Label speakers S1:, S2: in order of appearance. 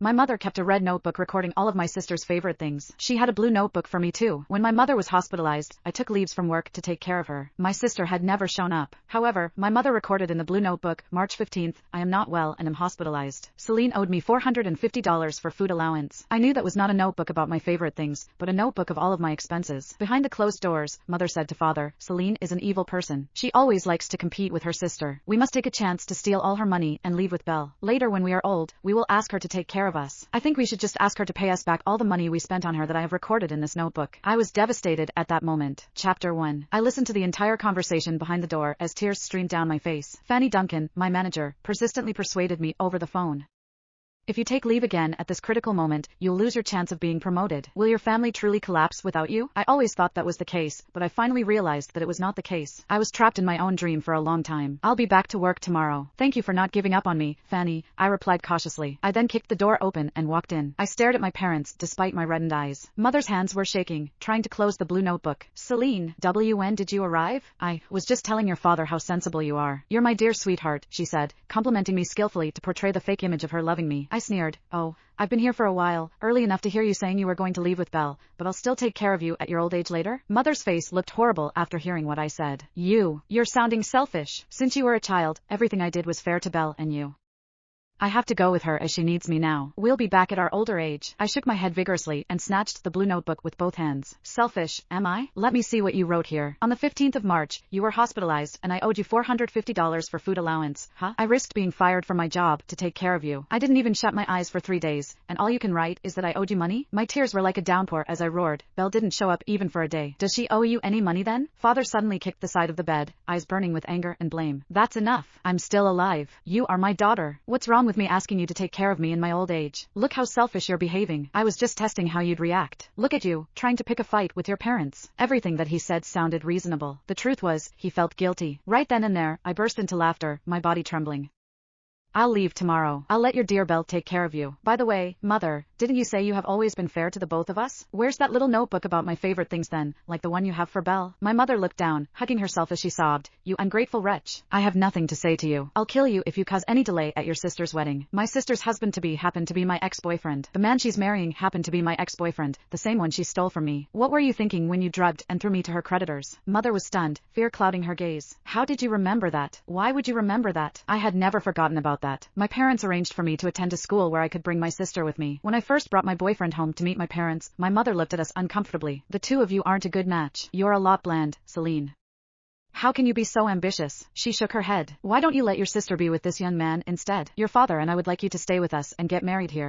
S1: My mother kept a red notebook recording all of my sister's favorite things. She had a blue notebook for me too. When my mother was hospitalized, I took leaves from work to take care of her. My sister had never shown up. However, my mother recorded in the blue notebook, March 15th, I am not well and am hospitalized. Celine owed me $450 for food allowance. I knew that was not a notebook about my favorite things, but a notebook of all of my expenses. Behind the closed doors, mother said to father, Celine is an evil person. She always likes to compete with her sister. We must take a chance to steal all her money and leave with Belle. Later when we are old, we will ask her to take care of us. I think we should just ask her to pay us back all the money we spent on her that I have recorded in this notebook. I was devastated at that moment. Chapter 1. I listened to the entire conversation behind the door as tears streamed down my face. Fanny Duncan, my manager, persistently persuaded me over the phone. If you take leave again at this critical moment, you'll lose your chance of being promoted. Will your family truly collapse without you? I always thought that was the case, but I finally realized that it was not the case. I was trapped in my own dream for a long time. I'll be back to work tomorrow. Thank you for not giving up on me, Fanny, I replied cautiously. I then kicked the door open and walked in. I stared at my parents despite my reddened eyes. Mother's hands were shaking, trying to close the blue notebook. Celine, when did you arrive? I was just telling your father how sensible you are. You're my dear sweetheart, she said, complimenting me skillfully to portray the fake image of her loving me. I sneered. Oh, I've been here for a while, early enough to hear you saying you were going to leave with Belle, but I'll still take care of you at your old age later? Mother's face looked horrible after hearing what I said. You're sounding selfish. Since you were a child, everything I did was fair to Belle and you. I have to go with her as she needs me now. We'll be back at our older age. I shook my head vigorously and snatched the blue notebook with both hands. Selfish, am I? Let me see what you wrote here. On the 15th of March, you were hospitalized and I owed you $450 for food allowance. Huh? I risked being fired from my job to take care of you. I didn't even shut my eyes for 3 days, and all you can write is that I owed you money? My tears were like a downpour as I roared. Belle didn't show up even for a day. Does she owe you any money then? Father suddenly kicked the side of the bed, eyes burning with anger and blame. That's enough. I'm still alive. You are my daughter. What's wrong with me asking you to take care of me in my old age? Look how selfish you're behaving. I was just testing how you'd react. Look at you, trying to pick a fight with your parents. Everything that he said sounded reasonable. The truth was, he felt guilty. Right then and there, I burst into laughter, my body trembling. I'll leave tomorrow. I'll let your dear Belle take care of you. By the way, Mother, didn't you say you have always been fair to the both of us? Where's that little notebook about my favorite things then, like the one you have for Belle? My mother looked down, hugging herself as she sobbed. You ungrateful wretch. I have nothing to say to you. I'll kill you if you cause any delay at your sister's wedding. My sister's husband-to-be happened to be my ex-boyfriend. The man she's marrying happened to be my ex-boyfriend, the same one she stole from me. What were you thinking when you drugged and threw me to her creditors? Mother was stunned, fear clouding her gaze. How did you remember that? Why would you remember that? I had never forgotten about that. My parents arranged for me to attend a school where I could bring my sister with me. When I first brought my boyfriend home to meet my parents, my mother looked at us uncomfortably. The two of you aren't a good match. You're a lot bland, Celine. How can you be so ambitious? She shook her head. Why don't you let your sister be with this young man instead? Your father and I would like you to stay with us and get married here.